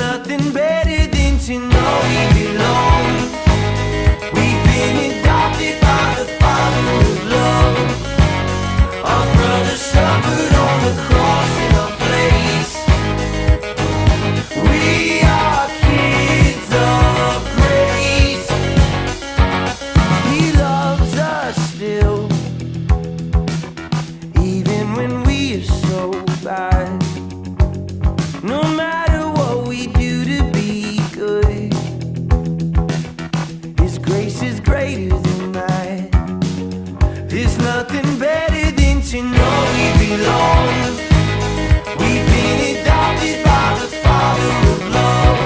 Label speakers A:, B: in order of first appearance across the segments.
A: nothing better than to know we belong. We've been adopted by the Father of love. Our brother suffered on the cross in our place. We are kids of grace. He loves us still, even when we are so bad. No matter what we do to be good, His grace is greater than that. There's nothing better than to know we belong. We've been adopted by the Father of love.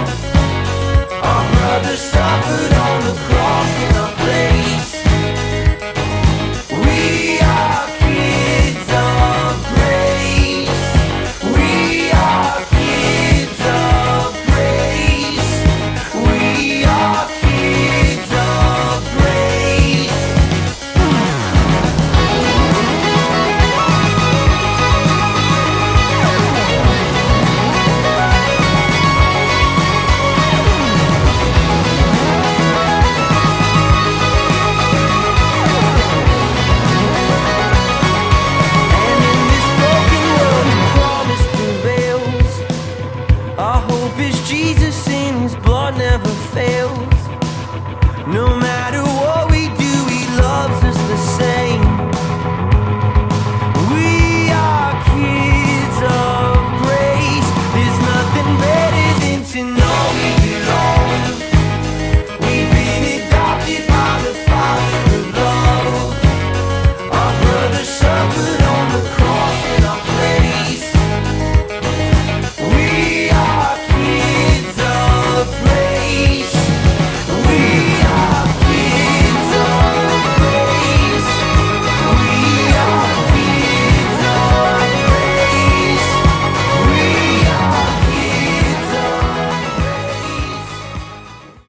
A: Our brother suffered on the cross in our place. We are kids of grace. We are kids of grace. We are kids of grace. And in this broken world, the promise prevails. Our hope is Jesus, and His blood never